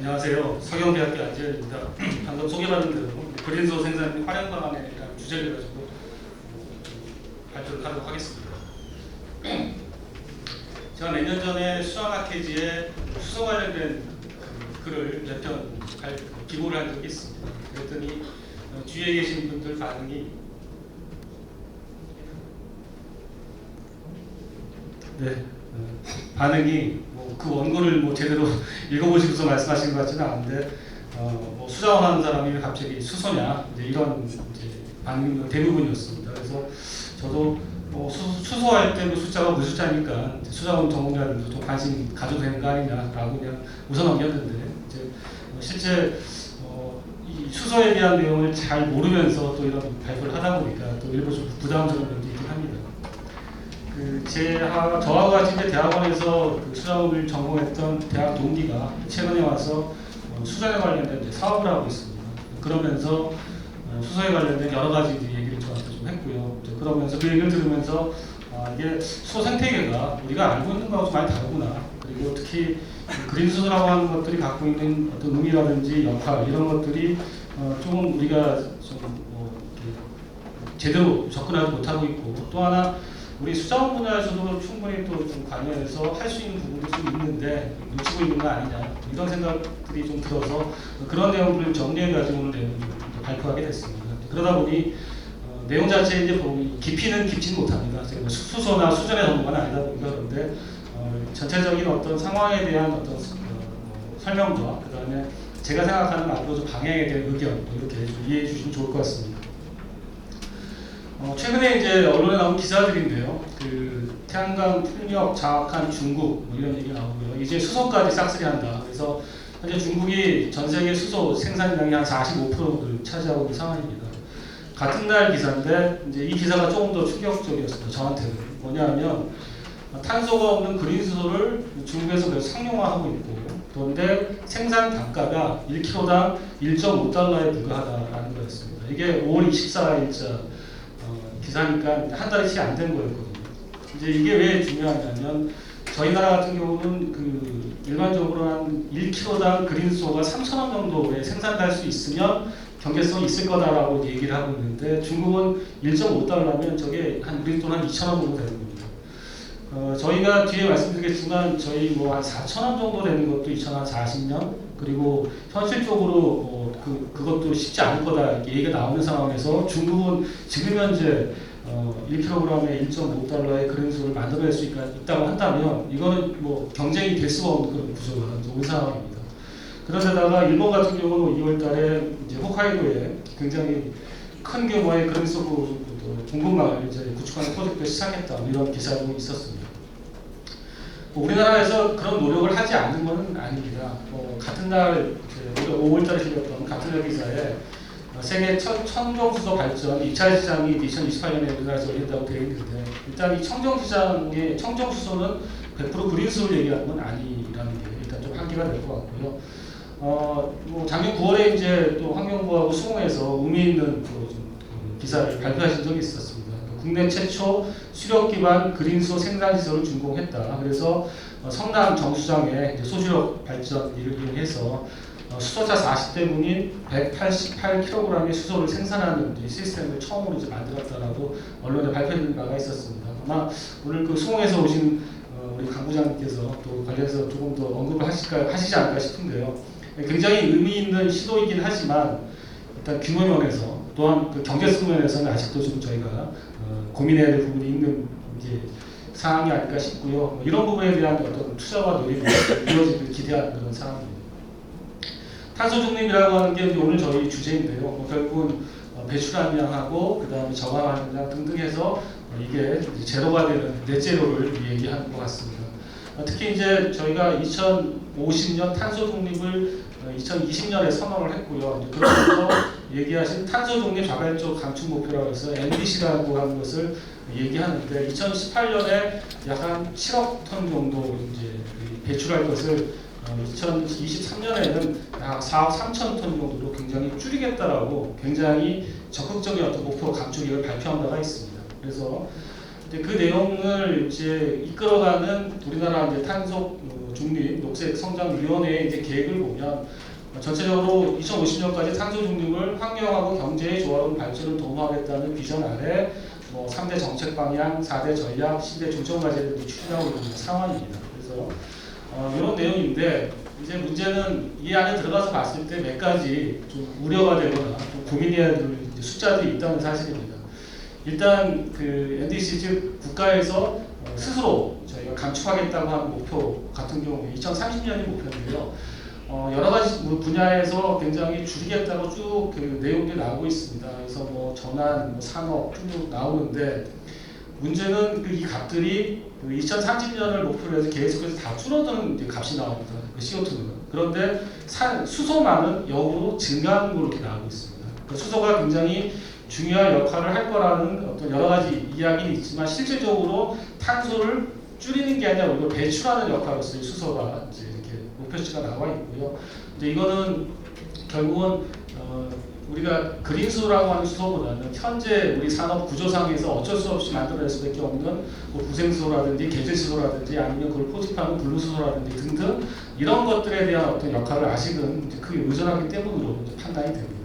안녕하세요. 서경대학교 안재현입니다. 방금 소개받은 대로 그린소 생산 및 활용 방안에 대한 주제를 가지고 발표를 하도록 하겠습니다. 제가 몇 년 전에 수학마케지에 수소 관련된 글을 몇 편 기고를 한 적이 있습니다. 그랬더니 주위에 계신 분들 반응이 그 원고를 제대로 읽어보시고서 말씀하신 것 같지는 않은데 수자원 하는 사람이 갑자기 수소냐 이런 반응이 대부분이었습니다. 그래서 저도 수소할 때 숫자가 무슨 숫자니까 수자원 전공자들도 좀 관심 가져도 되는 거 아니냐라고 그냥 웃어 넘겼는데 실제 이 수소에 대한 내용을 잘 모르면서 또 이런 발표를 하다 보니까 또 일부 좀 부담스러운 면도 있긴 합니다. 저하고 같이 대학원에서 수자원을 전공했던 대학 동기가 최근에 와서 수자에 관련된 사업을 하고 있습니다. 그러면서 수소에 관련된 여러 가지 얘기를 저한테 좀 했고요. 그러면서 그 얘기를 들으면서 이게 수소 생태계가 우리가 알고 있는 거하고 좀 많이 다르구나. 그리고 특히 그린 수소라고 하는 것들이 갖고 있는 어떤 의미라든지 역할 이런 것들이 조금 우리가 좀 제대로 접근하지 못하고 있고, 또 하나 우리 수자원 분야에서도 충분히 또 좀 관여해서 할 수 있는 부분도 좀 있는데 놓치고 있는 거 아니냐 이런 생각들이 좀 들어서 그런 내용들을 정리해가지고 오늘 내용을 발표하게 됐습니다. 그러다 보니 내용 자체에 이제 깊이는 깊지는 못합니다. 수소나 수전의 전문가는 아니다 보니까. 그런데 전체적인 어떤 상황에 대한 어떤 설명과 그 다음에 제가 생각하는 앞으로 좀 방향에 대한 의견 이렇게 좀 이해해 주시면 좋을 것 같습니다. 최근에 이제 언론에 나온 기사들인데요. 태양광 풍력 장악한 중국 이런 얘기 나오고요. 이제 수소까지 싹쓸이한다. 그래서 현재 중국이 전 세계 수소 생산량이 한 45%를 차지하고 있는 상황입니다. 같은 날 기사인데 이제 이 기사가 조금 더 충격적이었습니다. 저한테는 뭐냐면 탄소가 없는 그린 수소를 중국에서 계속 상용화하고 있고, 그런데 생산 단가가 1kg당 1.5달러에 불과하다라는 거였습니다. 이게 5월 24일자 기사니까 한 달이 채 안 된 거였거든요. 이제 이게 왜 중요하냐면 저희 나라 같은 경우는 일반적으로 한 1kg당 그린수소가 3,000원 정도에 생산될 수 있으면 경제성이 있을 거다라고 얘기를 하고 있는데, 중국은 1.5달러면 저게 한 우리 돈 한 2,000원 정도 되는 겁니다. 저희가 뒤에 말씀드리겠지만 저희 한 4,000원 정도 되는 것도 2040년, 그리고 현실적으로 그것도 쉽지 않을 거다 이렇게 얘기가 나오는 상황에서 중국은 지금 현재 1kg에 1.5달러의 그린 수소를 만들어낼 수 있다고 한다면 이거는 경쟁이 될 수가 없는 그런 구조가 온 상황입니다. 그런데다가 일본 같은 경우는 2월달에 이제 홋카이도에 굉장히 큰 규모의 그린 수소 공급망을 이제 구축하는 프로젝트를 시작했다 이런 기사도 있었습니다. 우리나라에서 그런 노력을 하지 않는 것은 아닙니다. 같은 날 5월달에 실렸던 같은 날 기사에 세계 청정수소 발전 2차 시장이 2028년에 우리나라에서 열린다고 되어 있는데, 일단 이 청정시장의 청정수소는 100% 그린수소를 얘기하는 건 아니라는 게 일단 좀 한계가 될 것 같고요. 작년 9월에 이제 또 환경부하고 수공에서 의미 있는 기사를 발표하신 적이 있었습니다. 국내 최초 수력 기반 그린수소 생산 시설을 준공했다. 그래서 성남 정수장에 소수력 발전 일을 이용해서 수소차 40대분인 188kg의 수소를 생산하는 시스템을 처음으로 이제 만들었다라고 언론에 발표된 바가 있었습니다. 아마 오늘 수공에서 오신 우리 강 부장님께서 또 관련해서 조금 더 언급을 하시지 않을까 싶은데요. 굉장히 의미 있는 시도이긴 하지만 일단 규모 면에서 또한 경제성 면에서는 아직도 좀 저희가 고민해야 될 부분이 있는 상황이 아닐까 싶고요. 이런 부분에 대한 어떤 투자와 노력이 이루어지길 기대하는 그런 상황입니다. 탄소 중립이라고 하는 게 오늘 저희 주제인데요. 결국은 배출 함량하고 그다음에 저감 함량 등등 해서 이게 제로가 되는 넷제로를 얘기하는 것 같습니다. 특히 이제 저희가 2050년 탄소 중립을 2020년에 선언을 했고요. 그러면서 얘기하신 탄소 중립 자발적 감축 목표라고 해서 NDC라고 하는 것을 얘기하는데, 2018년에 약 한 7억 톤 정도 이제 배출할 것을 2023년에는 약 4억 3천 톤 정도로 굉장히 줄이겠다라고 굉장히 적극적인 어떤 목표 감축을 발표한 바가 있습니다. 그래서 그 내용을 이제 이끌어가는 우리나라 이제 탄소 중립 녹색 성장위원회의 이제 계획을 보면 전체적으로 2050년까지 탄소 중립을 환경하고 경제의 조화로운 발전을 도모하겠다는 비전 아래 3대 정책 방향, 4대 전략, 10대 중점 과제를 추진하고 있는 상황입니다. 그래서 이런 내용인데 이제 문제는 이 안에 들어가서 봤을 때 몇 가지 좀 우려가 되거나 좀 고민해야 될 숫자들이 있다는 사실입니다. 일단 그 NDC 즉 국가에서 스스로 저희가 감축하겠다고 하는 목표 같은 경우에 2030년이 목표인데요. 여러 가지 분야에서 굉장히 줄이겠다고 쭉 그 내용들이 나오고 있습니다. 그래서 전환, 산업 쭉 나오는데 문제는 이 값들이 2030년을 목표로 해서 계속해서 다 줄어드는 값이 나옵니다. 그 CO2는. 그런데 수소만은 역으로 증가하는 걸로 이렇게 나오고 있습니다. 그 수소가 굉장히 중요한 역할을 할 거라는 어떤 여러 가지 이야기는 있지만 실질적으로 탄소를 줄이는 게 아니라 오히려 배출하는 역할로서 수소가 이제 이렇게 목표치가 나와 있고요. 이제 이거는 결국은 우리가 그린수소라고 하는 수소보다는 현재 우리 산업 구조상에서 어쩔 수 없이 만들어낼 수밖에 없는 부생수소라든지 계질수소라든지 아니면 그걸 포집하는 블루수소라든지 등등 이런 것들에 대한 어떤 역할을 아직은 이제 크게 의존하기 때문으로 이제 판단이 됩니다.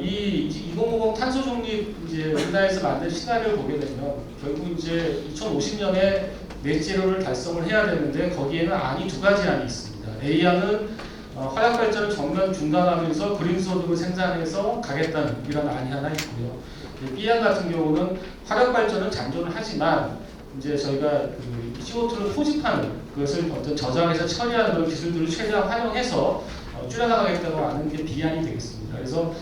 이 2050 탄소 중립 이제 우리나라에서 만든 시나리오를 보게 되면 결국 이제 2050년에 넷제로를 달성을 해야 되는데 거기에는 안이 두 가지 안이 있습니다. A안은 화력 발전을 전면 중단하면서 그린수소 등을 생산해서 가겠다는 이런 안이 하나 있고요. B안 같은 경우는 화력 발전은 잠존을 하지만 이제 저희가 그 CO2를 포집하는 그것을 어떤 저장해서 처리하는 그런 기술들을 최대한 활용해서 줄여나가겠다고 하는 게 B안이 되겠습니다. 그래서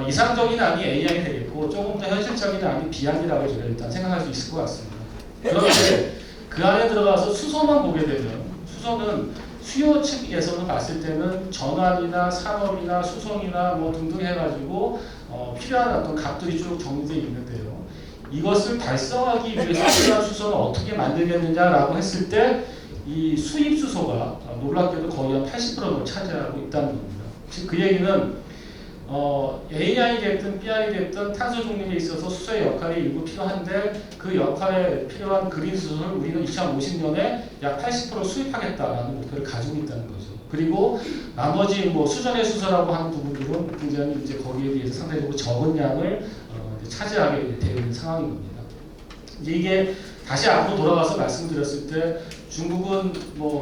이상적인 안이 A안이 되겠고 조금 더 현실적인 안이 B안이라고 저희가 일단 생각할 수 있을 것 같습니다. 그런데 그 안에 들어가서 수소만 보게 되면 수소는 수요 측에서는 봤을 때는 전환이나 산업이나 수송이나 등등 해가지고 필요한 어떤 값들이 쭉 정리되어 있는데요. 이것을 달성하기 위해서 필요한 수소는 어떻게 만들겠느냐라고 했을 때 이 수입 수소가 놀랍게도 거의 한 80%를 차지하고 있다는 겁니다. 즉 그 얘기는 A안이 됐든 B안이 됐든 탄소 중립에 있어서 수소의 역할이 일부 필요한데 그 역할에 필요한 그린 수소를 우리는 2050년에 약 80% 수입하겠다라는 목표를 가지고 있다는 거죠. 그리고 나머지 수전의 수소라고 하는 부분들은 굉장히 이제 거기에 비해서 상대적으로 적은 양을 차지하게 되는 상황인 겁니다. 이제 이게 다시 앞으로 돌아가서 말씀드렸을 때 중국은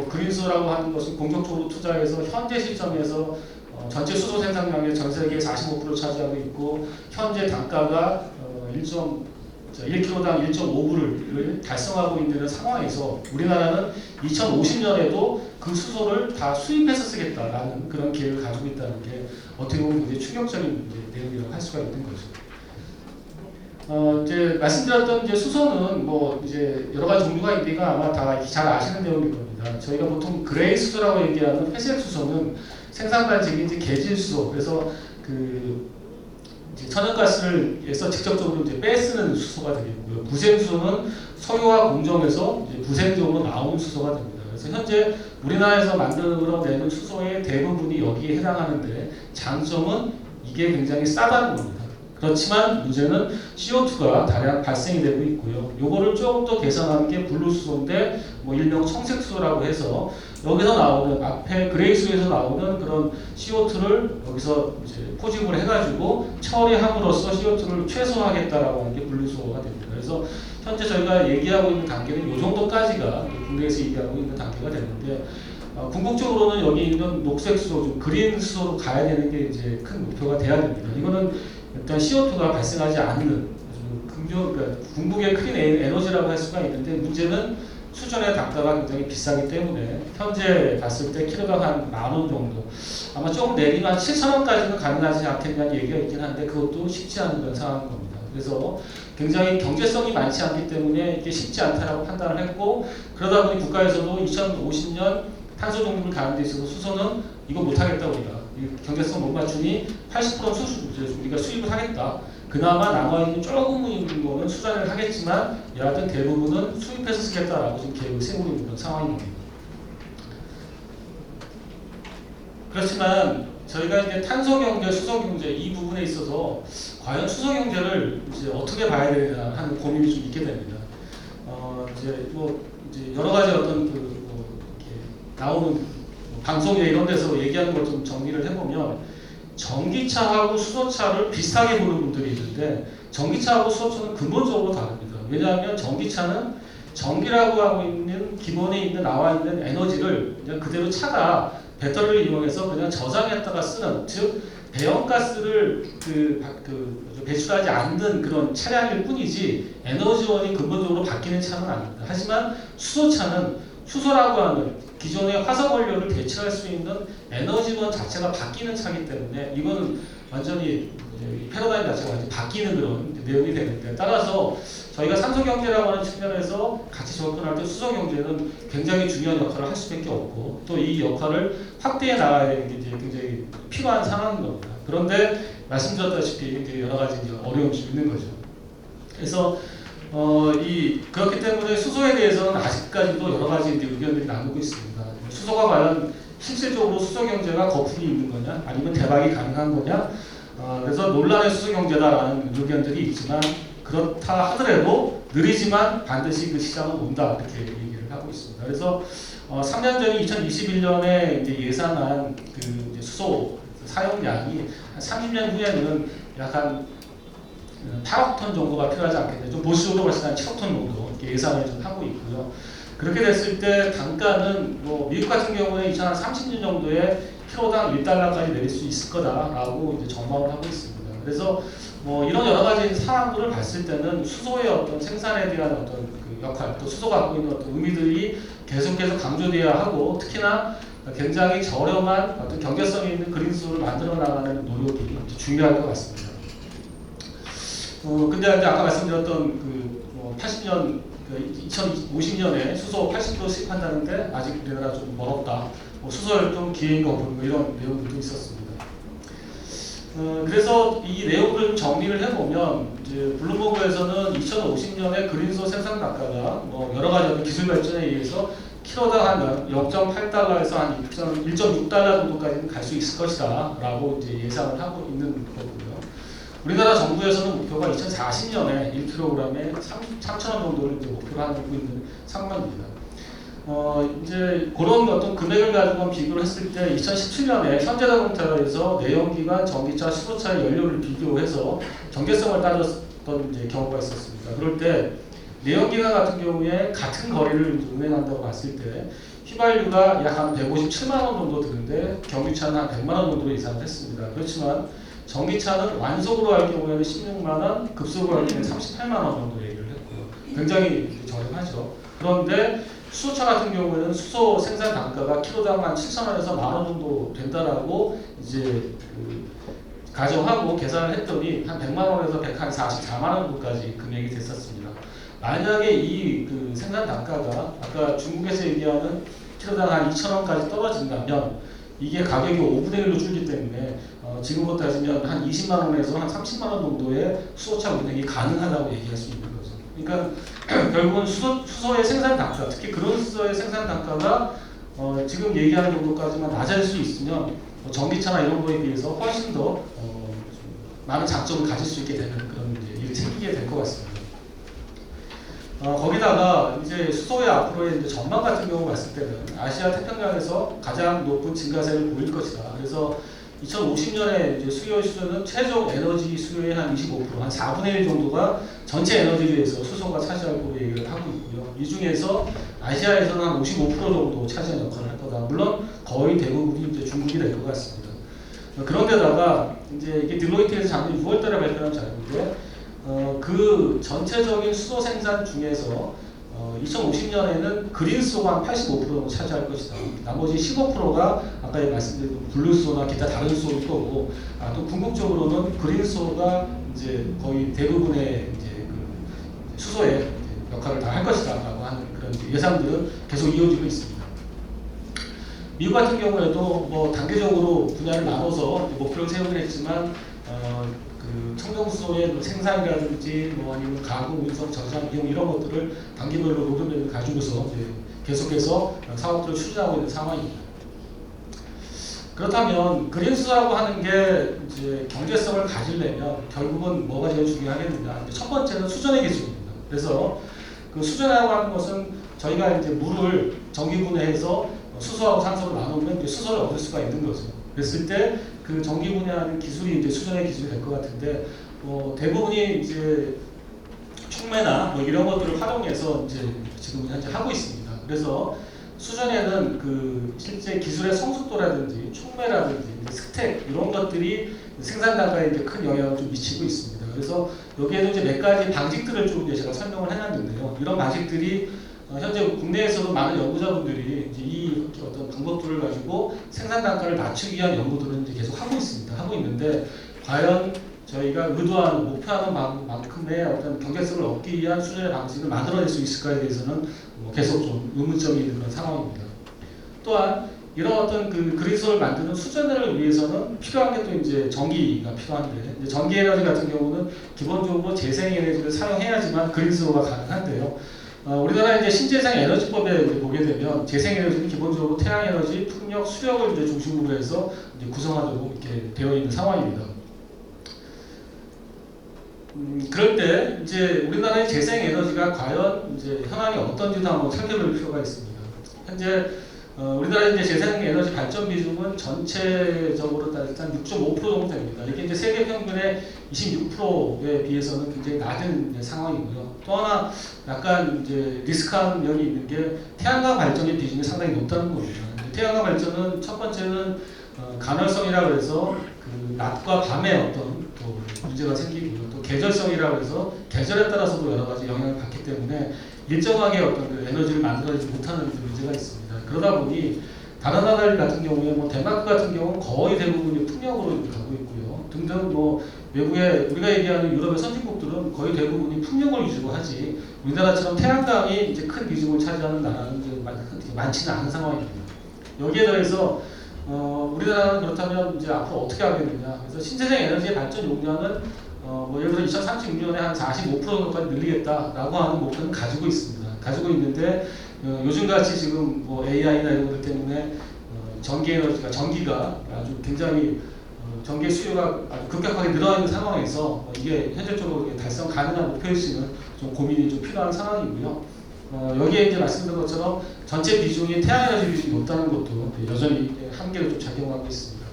그린수소라고 하는 것을 공격적으로 투자해서 현재 시점에서 전체 수소 생산량의 전 세계 45% 차지하고 있고 현재 단가가 1kg당 1.5불을 달성하고 있는 상황에서 우리나라는 2050년에도 그 수소를 다 수입해서 쓰겠다라는 그런 계획을 가지고 있다는 게 어떻게 보면 굉장히 충격적인 내용이라고 할 수가 있는 거죠. 이제 말씀드렸던 이제 수소는 이제 여러 가지 종류가 있으니까 아마 다 잘 아시는 내용일 겁니다. 저희가 보통 그레이 수소라고 얘기하는 회색 수소는 생산 방식이 이제 계질 수소, 그래서 그 이제 천연가스를에서 직접적으로 이제 빼쓰는 수소가 되겠고요. 부생 수소는 석유화 공정에서 이제 부생적으로 나오는 수소가 됩니다. 그래서 현재 우리나라에서 만들어내는 수소의 대부분이 여기에 해당하는데 장점은 이게 굉장히 싸다는 겁니다. 그렇지만 문제는 CO2가 다량 발생이 되고 있고요. 요거를 조금 더 개선하는 게 블루수소인데 일명 청색수소라고 해서 여기서 나오는 앞에 그레이수에서 나오는 그런 CO2를 여기서 이제 포집을 해가지고 처리함으로써 CO2를 최소화하겠다라고 하는 게 블루수소가 됩니다. 그래서 현재 저희가 얘기하고 있는 단계는 이 정도까지가 국내에서 얘기하고 있는 단계가 되는데 궁극적으로는 여기 있는 녹색수소, 좀 그린수소로 가야 되는 게 이제 큰 목표가 돼야 됩니다. 이거는 일단 CO2가 발생하지 않는 그러니까 궁극의 큰 에너지라고 할 수가 있는데 문제는 수전의 단가가 굉장히 비싸기 때문에 현재 봤을 때 키로당 한 10,000원 정도 아마 조금 내리면 한 7,000원까지는 가능하지 않겠냐는 얘기가 있긴 한데 그것도 쉽지 않은 그런 상황인 겁니다. 그래서 굉장히 경제성이 많지 않기 때문에 이게 쉽지 않다라고 판단을 했고 그러다 보니 국가에서도 2050년 탄소 중립을 가는 데 있어서 수소는 이거 못하겠다 우리가 경제성 못 맞추니 80% 우리가 수입을 하겠다. 그나마 남아있는 조금 있는 거는 수전을 하겠지만 여하튼 대부분은 수입해서 쓰겠다라고 지금 계획을 세우고 있는 그런 상황입니다. 그렇지만 저희가 이제 탄소 경제, 수소 경제 이 부분에 있어서 과연 수소 경제를 이제 어떻게 봐야 되나 하는 고민이 좀 있게 됩니다. 이제 여러 가지 어떤 나오는 방송이나 이런 데서 얘기하는 걸 좀 정리를 해보면 전기차하고 수소차를 비슷하게 보는 분들이 있는데 전기차하고 수소차는 근본적으로 다릅니다. 왜냐하면 전기차는 전기라고 하고 있는 기본에 있는 나와 있는 에너지를 그냥 그대로 차가 배터리를 이용해서 그냥 저장했다가 쓰는, 즉 배연가스를 배출하지 않는 그런 차량일 뿐이지 에너지원이 근본적으로 바뀌는 차는 아닙니다. 하지만 수소차는 수소라고 하는 기존의 화석 원료를 대체할 수 있는 에너지원 자체가 바뀌는 차이기 때문에 이거는 완전히 패러다임 자체가 완전히 바뀌는 그런 내용이 되는데, 따라서 저희가 산소경제라고 하는 측면에서 같이 접근할 때 수소경제는 굉장히 중요한 역할을 할 수밖에 없고 또 이 역할을 확대해 나가야 되는 게 이제 굉장히 필요한 상황인 겁니다. 그런데 말씀드렸다시피 이제 여러 가지 이제 어려움이 있는 거죠. 그래서 그렇기 때문에 수소에 대해서는 아직까지도 여러 가지 이제 의견들이 나누고 있습니다. 수소가 과연 실질적으로 수소 경제가 거품이 있는 거냐, 아니면 대박이 가능한 거냐. 그래서 논란의 수소 경제다라는 의견들이 있지만 그렇다 하더라도 느리지만 반드시 그 시장은 온다 이렇게 얘기를 하고 있습니다. 그래서 3년 전에 2021년에 이제 예상한 그 이제 수소 사용량이 한 30년 후에는 약간 8억 톤 정도가 필요하지 않겠냐. 좀 보수적으로 봤을 때 한 7억 톤 정도 이렇게 예상을 좀 하고 있고요. 그렇게 됐을 때 단가는 뭐 미국 같은 경우에 2030년 정도에 키로당 1달러까지 내릴 수 있을 거다라고 이제 전망을 하고 있습니다. 그래서 뭐 이런 여러 가지 상황들을 봤을 때는 수소의 어떤 생산에 대한 어떤 그 역할, 또 수소가 갖고 있는 어떤 의미들이 계속해서 강조돼야 하고, 특히나 굉장히 저렴한 어떤 경제성이 있는 그린수소를 만들어 나가는 노력이 중요할 것 같습니다. 근데 이제 아까 말씀드렸던 그 80년, 2050년에 수소 80% 수입한다는데 아직 우리나라 좀 멀었다. 수소열동 기행 거부 이런 내용들도 있었습니다. 그래서 이 내용을 정리를 해보면 이제 블룸버그에서는 2050년에 그린수소 생산 단가가 뭐 여러 가지 기술 발전에 의해서 키로당 한 0.8달러에서 한 1.6달러 정도까지는 갈 수 있을 것이다라고 이제 예상을 하고 있는 거고요. 우리나라 정부에서는 목표가 2040년에 1kg에 3,000원 정도를 이제 목표로 하고 있는 상황입니다. 이제 그런 어떤 금액을 가지고 비교를 했을 때 2017년에 현대자동차에서 내연기관, 전기차, 수소차의 연료를 비교해서 경제성을 따졌던 이제 경우가 있었습니다. 그럴 때 내연기관 같은 경우에 같은 거리를 운행한다고 봤을 때 휘발유가 약 한 157만 원 정도 드는데 경유차는 한 100만 원 정도로 예상을 했습니다. 그렇지만 전기차는 완속으로 할 경우에는 16만 원, 급속으로 할 경우에는 38만 원 정도 얘기를 했고요. 굉장히 저렴하죠. 그런데 수소차 같은 경우에는 수소 생산 단가가 키로당 한 7,000원에서 10,000원 정도 된다라고 이제 가정하고 계산을 했더니 한 100만 원에서 144만 원 정도까지 금액이 됐었습니다. 만약에 이 그 생산 단가가 아까 중국에서 얘기하는 키로당 한 2,000원까지 떨어진다면 이게 가격이 5분의 1로 줄기 때문에 지금부터 따지면 한 20만 원에서 한 30만 원 정도의 수소차 운행이 가능하다고 얘기할 수 있는 거죠. 그러니까 결국은 수소의 생산 단가, 특히 그런 수소의 생산 단가가 지금 얘기하는 정도까지만 낮아질 수 있으면 전기차나 이런 거에 비해서 훨씬 더 많은 장점을 가질 수 있게 되는 그런 일이 생기게 될 것 같습니다. 거기다가 이제 수소의 앞으로의 이제 전망 같은 경우 봤을 때는 아시아 태평양에서 가장 높은 증가세를 보일 것이다. 그래서 2050년에 이제 수요는 최종 에너지 수요의 한 25%, 한 4분의 1 정도가 전체 에너지에서 수소가 차지할 거로 얘기를 하고 있고요. 이 중에서 아시아에서는 한 55% 정도 차지하는 역할을 할 거다. 물론 거의 대부분이 이제 중국이 될 것 같습니다. 그런데다가 이제 이게 딜로이트에서 작년 6월달에 발표한 자료인데 그 전체적인 수소 생산 중에서 2050년에는 그린수소가 한 85% 정도 차지할 것이다. 나머지 15%가 아까 말씀드린 블루수소나 기타 다른 수소일 거고, 또 궁극적으로는 그린수소가 이제 거의 대부분의 이제 그 수소의 역할을 다 할 것이다라고 하는 그런 예상들은 계속 이어지고 있습니다. 미국 같은 경우에도 뭐 단계적으로 분야를 나눠서 목표를 세우긴 했지만 그 청정수소의 생산이라든지 뭐 아니면 가공, 운송, 저장 비용 이런 것들을 단계별로 로드맵을 가지고서 이제 계속해서 사업들을 추진하고 있는 상황입니다. 그렇다면 그린수소라고 하는 게 이제 경제성을 가지려면 결국은 뭐가 제일 중요하겠느냐? 첫 번째는 수전의 기술입니다. 그래서 그 수전이라고 하는 것은 저희가 이제 물을 전기분해해서 수소하고 산소를 나누면 이제 수소를 얻을 수가 있는 거죠. 그랬을 때 그 전기 분야하는 기술이 이제 수준의 기술이 될 것 같은데 대부분이 이제 촉매나 뭐 이런 것들을 활용해서 이제 지금 현재 하고 있습니다. 그래서 수전에는 그 실제 기술의 성숙도라든지 촉매라든지 스택 이런 것들이 생산 단가에 이제 큰 영향을 좀 미치고 있습니다. 그래서 여기에도 이제 몇 가지 방식들을 좀 제가 설명을 해놨는데요. 이런 방식들이 현재 국내에서도 많은 연구자분들이 이제 이 어떤 방법들을 가지고 생산 단가를 낮추기 위한 연구들을 이제 계속 하고 있습니다. 하고 있는데 과연 저희가 의도하는 목표하는 만큼의 어떤 경제성을 얻기 위한 수준의 방식을 만들어낼 수 있을까에 대해서는 계속 좀 의문점이 있는 그런 상황입니다. 또한 이런 어떤 그 그린솔을 만드는 수전을 위해서는 필요한 게 또 이제 전기가 필요한데 이제 전기 에너지 같은 경우는 기본적으로 재생 에너지를 사용해야지만 그린솔가 가능한데요. 우리나라 이제 신재생 에너지법에 이제 보게 되면 재생 에너지는 기본적으로 태양 에너지, 풍력, 수력을 이제 중심으로 해서 이제 구성하도록 이렇게 되어 있는 상황입니다. 그럴 때 이제 우리나라의 재생 에너지가 과연 이제 현황이 어떤지도 한번 살펴볼 필요가 있습니다. 현재 우리나라 이제 재생 에너지 발전 비중은 전체적으로 따질 때 6.5% 정도 됩니다. 이게 이제 세계 평균의 26%에 비해서는 굉장히 낮은 상황이고요. 또 하나 약간 이제 리스크한 면이 있는 게 태양광 발전의 비중이 상당히 높다는 겁니다. 태양광 발전은 첫 번째는 간헐성이라고 해서 그 낮과 밤의 어떤 또 문제가 생기고요. 또 계절성이라고 해서 계절에 따라서도 여러 가지 영향을 받기 때문에 일정하게 어떤 그 에너지를 만들어내지 못하는 문제가 있습니다. 그러다 보니 다른 나라 같은 경우에 뭐 덴마크 같은 경우는 거의 대부분이 풍력으로 가고 있고요. 등등 뭐 외국에 우리가 얘기하는 유럽의 선진국들은 거의 대부분이 풍력을 위주로 하지 우리나라처럼 태양광이 이제 큰 비중을 차지하는 나라는 이제 많지는 않은 상황입니다. 여기에 더해서 우리나라는 그렇다면 이제 앞으로 어떻게 하겠느냐. 그래서 신재생 에너지의 발전 용량은 뭐 예를 들어 2036년에 한 45% 정도까지 늘리겠다라고 하는 목표는 가지고 있습니다. 가지고 있는데 요즘같이 지금 뭐 AI나 이런 것들 때문에 전기가 아주 굉장히 전기 수요가 아주 급격하게 늘어나는 상황에서 이게 현실적으로 달성 가능한 목표일지는 좀 고민이 좀 필요한 상황이고요. 여기에 이제 말씀드린 것처럼 전체 비중이 태양에너지 비중이 높다는 것도 여전히 한계를 좀 작용하고 있습니다.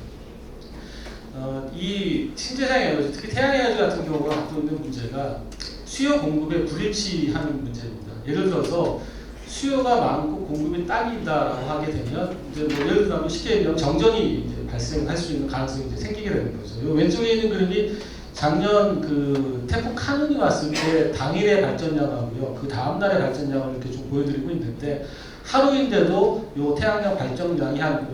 이 신재생 에너지, 특히 태양에너지 같은 경우가 갖고 있는 문제가 수요 공급에 불일치하는 문제입니다. 예를 들어서 수요가 많고 공급이 딸린다라고 하게 되면 이제 뭐 예를 들면 쉽게 얘기하면 정전이 이제 발생할 수 있는 가능성이 이제 생기게 되는 거죠. 이 왼쪽에 있는 그림이 작년 그 태풍 카눈이 왔을 때 당일의 발전량하고요, 그 다음 날의 발전량을 이렇게 좀 보여드리고 있는데 하루인데도 이 태양력 발전량이 한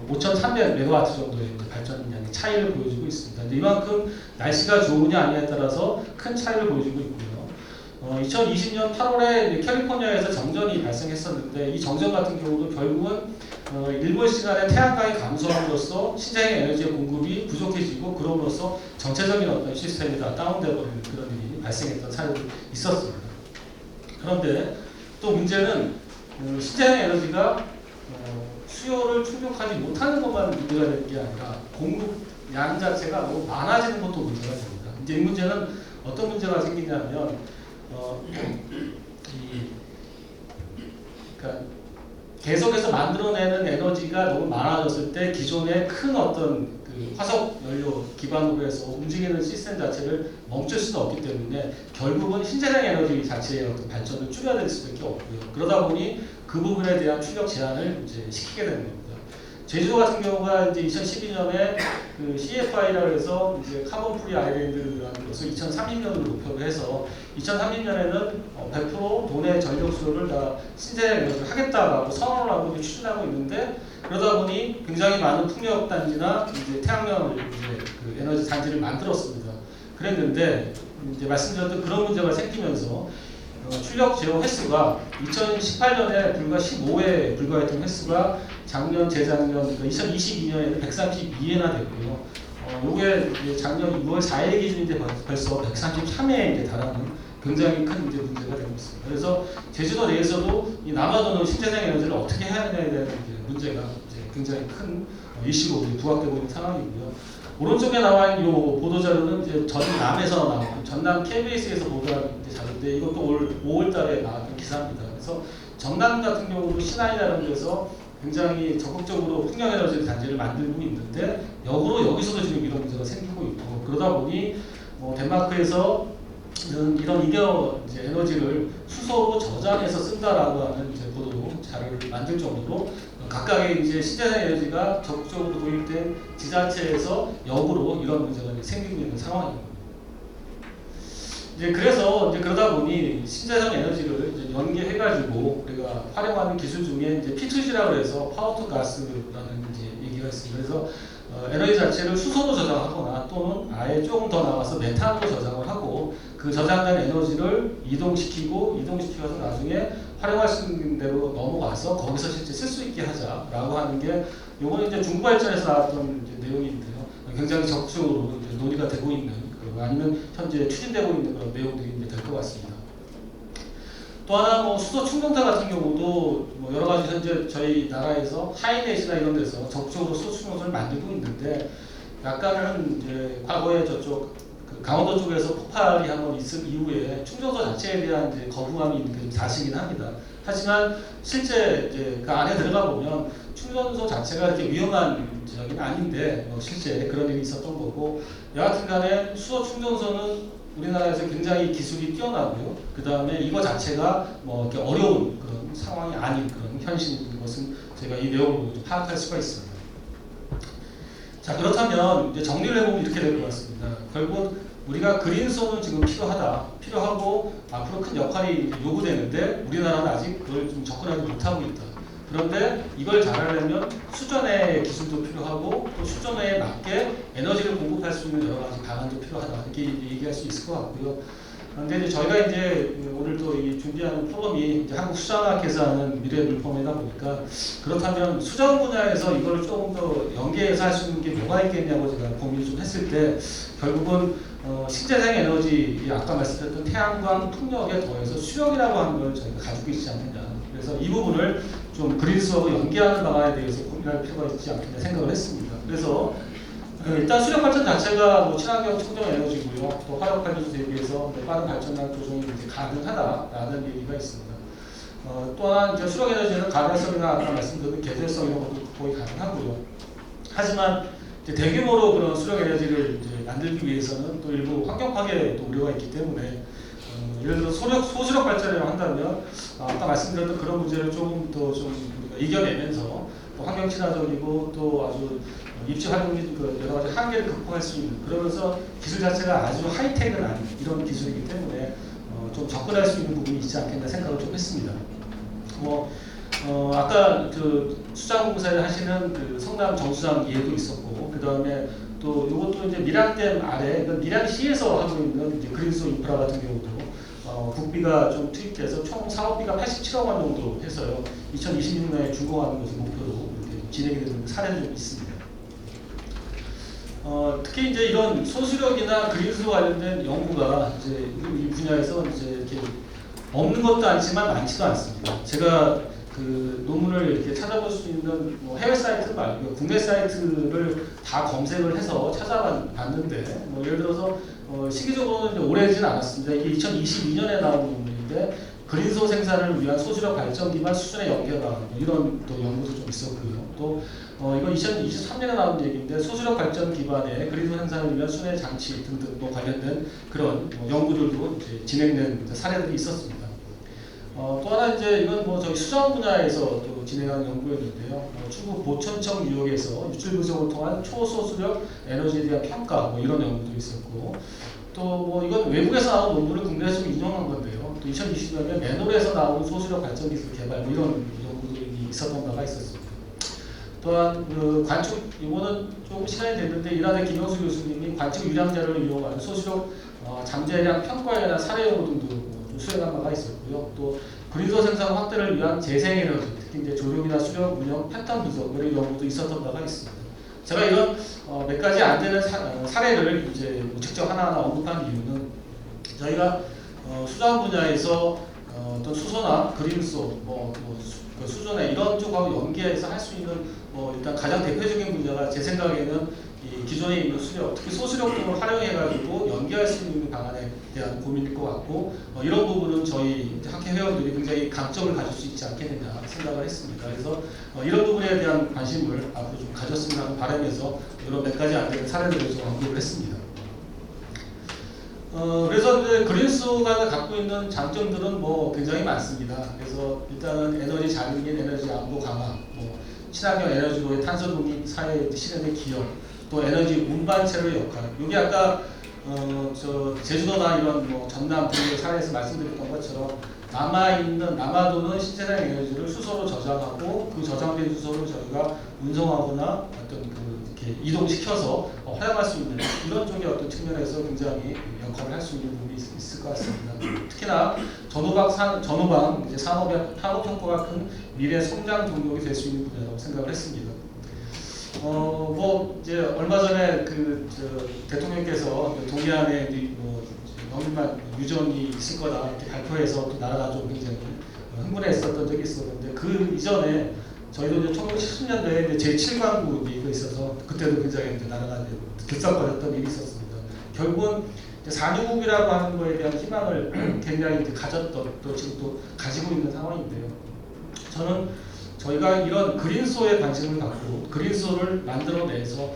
5,300메가와트 정도의 발전량의 차이를 보여주고 있습니다. 이만큼 날씨가 좋으냐 아니냐에 따라서 큰 차이를 보여주고 있고요. 2020년 8월에 캘리포니아에서 정전이 발생했었는데 이 정전 같은 경우도 결국은 일본 시간에 태양광이 감소함으로써 신재생 에너지의 공급이 부족해지고 그럼으로써 전체적인 어떤 시스템이 다 다운되어버리는 그런 일이 발생했던 사례도 있었습니다. 그런데 또 문제는 신재생 에너지가 수요를 충족하지 못하는 것만 문제가 되는 게 아니라 공급량 자체가 너무 많아지는 것도 문제가 됩니다. 이제 이 문제는 어떤 문제가 생기냐면 그러니까 계속해서 만들어내는 에너지가 너무 많아졌을 때 기존의 큰 어떤 그 화석 연료 기반으로 해서 움직이는 시스템 자체를 멈출 수는 없기 때문에 결국은 신재생 에너지 자체의 어떤 발전을 줄여야 될 수밖에 없고요. 그러다 보니 그 부분에 대한 출력 제한을 이제 시키게 되는 겁니다. 제주도 같은 경우가 이제 2012년에 그 CFI라고 해서 이제 카본 프리 아일랜드라는 것을 2030년으로 목표를 해서 2030년에는 100% 도내 전력 수요를 다 신재생 에너지를 하겠다라고 선언을 하고 추진하고 있는데 그러다 보니 굉장히 많은 풍력 단지나 이제 태양能이제 그 에너지 단지를 만들었습니다. 그랬는데 이제 말씀드렸던 그런 문제가 생기면서 출력 제어 횟수가 2018년에 불과 15회에 불과했던 횟수가 작년, 재작년, 그러니까 2022년에는 132회나 됐고요. 요게 작년 6월 4일 기준인데 벌써 133회에 달하는 굉장히 큰 이제 문제가 되고 있습니다. 그래서 제주도 내에서도 이 남아도는 신재생 에너지를 어떻게 해야 되냐에 대한 문제가 이제 굉장히 큰 이슈로 부각되고 있는 상황이고요. 오른쪽에 나와 있는 이 보도 자료는 이제 전남에서 나온 전남 KBS에서 보도한 자료인데 이것도 올 5월달에 나왔던 기사입니다. 그래서 전남 같은 경우도 신안이라는 데서 굉장히 적극적으로 풍력에너지 단지를 만들고 있는데 역으로 여기서도 지금 이런 문제가 생기고 있고 그러다 보니 덴마크에서 이런 이제 에너지를 수소로 저장해서 쓴다라고 하는 이제 보도 자료를 만들 정도로 각각의 이제 신재생 에너지가 적극적으로 도입된 지자체에서 역으로 이런 문제가 생기고 있는 상황입니다. 이제 그래서 이제 그러다 보니 신재생 에너지를 이제 연계해가지고 우리가 활용하는 기술 중에 이제 P2G라고 해서 파워 투 가스라는 이제 얘기가 있습니다. 그래서 에너지 자체를 수소로 저장하거나 또는 아예 조금 더 나가서 메탄으로 저장을 하고 그 저장된 에너지를 이동시켜서 나중에 활용할 수 있는 대로 넘어가서 거기서 실제 쓸 수 있게 하자라고 하는 게 요거는 이제 중부 발전에서 나왔던 이제 내용인데요. 굉장히 적극적으로 이제 논의가 되고 있는 아니면 현재 추진되고 있는 그런 내용들이 이제 될 것 같습니다. 또 하나 수소 충전소 같은 경우도 여러 가지 현재 저희 나라에서 하이넷이나 이런 데서 적극적으로 수소 충전소를 만들고 있는데 약간은 이제 과거에 저쪽 강원도 쪽에서 폭발이 한번 있은 이후에 충전소 자체에 대한 이제 거부감이 있는 게 좀 사실이긴 합니다. 하지만 실제 이제 그 안에 들어가 보면 충전소 자체가 이렇게 위험한 지역은 아닌데 실제 그런 일이 있었던 거고 여하튼간에 수소 충전소는 우리나라에서 굉장히 기술이 뛰어나고요. 그 다음에 이거 자체가 이렇게 어려운 그런 상황이 아닌 그런 현실인 것은 제가 이 내용으로 파악할 수가 있습니다. 자, 그렇다면 이제 정리를 해보면 이렇게 될 것 같습니다. 결국 우리가 그린수소는 지금 필요하고 앞으로 큰 역할이 요구되는데 우리나라는 아직 그걸 좀 접근하지 못하고 있다. 그런데 이걸 잘하려면 수전의 기술도 필요하고 또 수전에 맞게 에너지를 공급할 수 있는 여러 가지 방안도 필요하다. 이렇게 얘기할 수 있을 것 같고요. 그런데 이제 저희가 이제 오늘 또 이 준비하는 포럼이 이제 한국수자학회에서 하는 미래물품이다 보니까 그렇다면 수전 분야에서 이걸 조금 더 연계해서 할 수 있는 게 뭐가 있겠냐고 제가 고민을 좀 했을 때 결국은 신재생 에너지 아까 말씀드렸던 태양광 풍력에 더해서 수력이라고 하는 걸 저희가 가지고 있지 않느냐. 그래서 이 부분을 좀 그린수하고 연계하는 방안에 대해서 고민할 필요가 있지 않겠냐 생각을 했습니다. 그래서 일단 수력 발전 자체가 친환경 청정 에너지고요. 또 화력 발전소 대비해서 빠른 발전량 조정이 이제 가능하다라는 얘기가 있습니다. 또한 이제 수력 에너지는 가결성이나 아까 말씀드린 계절성 이런 것도 거의 가능하고요. 하지만 이제 대규모로 그런 수력 에너지를 이제 만들기 위해서는 또 일부 환경 파괴 또 우려가 있기 때문에 예를 들어 소수력 발전을 한다면 아까 말씀드렸던 그런 문제를 조금 더 우리가 이겨내면서 또 환경 친화적이고 또 아주 입지 활용이 여러 가지 한계를 극복할 수 있는 그러면서 기술 자체가 아주 하이텍은 아닌 이런 기술이기 때문에 좀 접근할 수 있는 부분이 있지 않겠나 생각을 좀 했습니다. 아까 그 수자공사에 하시는 그 성남 정수장 예도 있었고 그 다음에 또 이것도 이제 밀양댐 아래 밀양시에서 하고 있는 이제 그린수소 인프라 같은 경우도 국비가 좀 투입돼서 총 사업비가 87억 원 정도 해서요 2026년에 준공하는 것을 목표로 이렇게 진행이 되는 사례도 좀 있습니다. 특히 이제 이런 소수력이나 그린수소 관련된 연구가 이제 이 분야에서 이제 이렇게 없는 것도 않지만 많지도 않습니다. 제가 그 논문을 이렇게 찾아볼 수 있는 해외 사이트 말고 국내 사이트를 다 검색을 해서 찾아봤는데 예를 들어서 시기적으로는 오래지는 않았습니다. 이게 2022년에 나온 논문인데 그린수소 생산을 위한 소수력 발전 기반 수준의 연계가 이런 또 연구도 좀 있었고요. 또 이건 2023년에 나온 얘기인데 소수력 발전 기반의 그린수소 생산을 위한 순회 장치 등등 또 관련된 그런 연구들도 이제 진행된 사례들이 있었습니다. 또 하나 이제 이건 저기 수자원 분야에서 또 진행한 연구였는데요. 충북 보천청 유역에서 유출 분석을 통한 초소수력 에너지에 대한 평가 이런 연구도 있었고 또 이건 외국에서 나온 논문을 국내에서 좀 인용한 건데요. 또 2020년에 맨홀에서 나온 소수력 발전 기술 개발 이런 연구들이 있었던 바가 있었습니다. 또한 그 관측 이거는 조금 시간이 됐는데 이란의 김영수 교수님이 관측 유량자를 이용한 소수력 잠재량 평가에 대한 사례 연구 등도 수행한 바가 있었고요. 또 그린수소 생산 확대를 위한 재생에너지, 특히 이제 조력이나 수력 운영 패턴 분석 이런 연구도 있었던 바가 있습니다. 제가 이런 몇 가지 안 되는 사례를 이제 직접 하나하나 언급한 이유는 저희가 수자원 분야에서 어떤 수소나 그린수소, 수소나 이런 쪽하고 연계해서 할 수 있는 일단 가장 대표적인 분야가 제 생각에는 이 기존에 있는 수력, 특히 소수력 등을 활용해가지고 연계할 수 있는 방안에 대한 고민일 것 같고 이런 부분은 저희 학회 회원들이 굉장히 강점을 가질 수 있지 않겠느냐 생각을 했습니다. 그래서 이런 부분에 대한 관심을 앞으로 좀 가졌으면 하는 바람에서 이런 몇 가지 안 되는 사례들을 좀 언급을 했습니다. 그래서 이제 그린스가 갖고 있는 장점들은 뭐 굉장히 많습니다. 그래서 일단은 에너지 자립 및 에너지 안보 강화, 뭐 친환경 에너지로의 탄소 중립 사회 실현의 기여, 또 에너지 운반체로의 역할. 이게 아까 저 제주도나 이런 뭐 전남 등의 사례에서 말씀드렸던 것처럼 남아도는 신재생 에너지를 수소로 저장하고 그 저장된 수소를 저희가 운송하거나 어떤 이렇게 이동시켜서 활용할 수 있는 이런 쪽의 어떤 측면에서 굉장히 역할을 할 수 있는 부분이 있을 것 같습니다. 특히나 전후방 이제 산업 효과가 큰 미래 성장 동력이 될 수 있는 분야라고 생각을 했습니다. 뭐 이제 얼마 전에 대통령께서 동해안에 영일만 유전이 있을 거다 이렇게 발표해서 또 나라가 좀 굉장히 흥분했었던 적이 있었는데 그 이전에 저희도 이제 1970년대에 제7강국이 있어서 그때도 굉장히 이제 나라가 이제 들썩거렸던 일이 있었습니다. 결국은 산유국이라고 하는 거에 대한 희망을 굉장히 가졌던 또 지금 또 가지고 있는 상황인데요. 저는 저희가 이런 그린소에 관심을 갖고 그린소를 만들어내서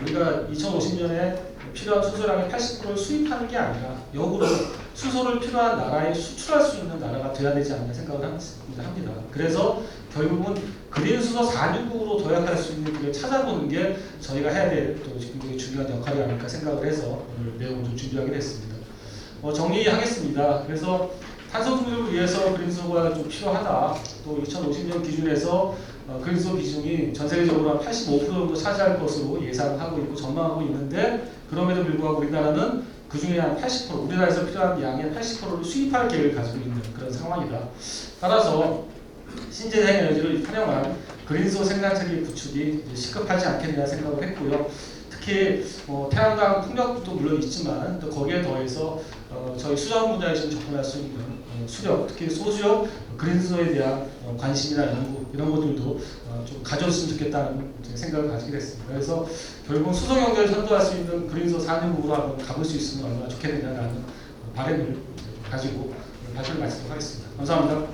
우리가 2050년에 필요한 수소량의 80%를 수입하는 게 아니라 역으로 수소를 필요한 나라에 수출할 수 있는 나라가 돼야 되지 않나 생각을 합니다. 그래서 결국은 그린 수소 산유국으로 도약할 수 있는 길을 찾아보는 게 저희가 해야 될 또 굉장히 중요한 역할이 아닐까 생각을 해서 오늘 내용을 좀 준비하게 됐습니다. 정리하겠습니다. 그래서 탄소 중립을 위해서 그린수소가 좀 필요하다. 또 2050년 기준에서 그린수소 비중이 전 세계적으로 한 85% 정도 차지할 것으로 예상하고 있고 전망하고 있는데 그럼에도 불구하고 우리나라는 그 중에 한 80%, 우리나라에서 필요한 양의 80%를 수입할 계획을 가지고 있는 그런 상황이다. 따라서 신재생 에너지를 활용한 그린수소 생산체계 구축이 시급하지 않겠냐 생각을 했고요. 특히 태양광 풍력도 물론 있지만 또 거기에 더해서 저희 수자원 분야에 좀 접근할 수 있는 수력, 특히 소수력 그린수소에 대한 관심이나 연구 이런 것들도 좀 가져줬으면 좋겠다는 생각을 가지게 됐습니다. 그래서 결국 수소 경제를 선도할 수 있는 그린수소 산업으로 한번 가볼 수 있으면 얼마나 좋겠느냐라는 바람을 가지고 발표를 마치도록 하겠습니다. 감사합니다.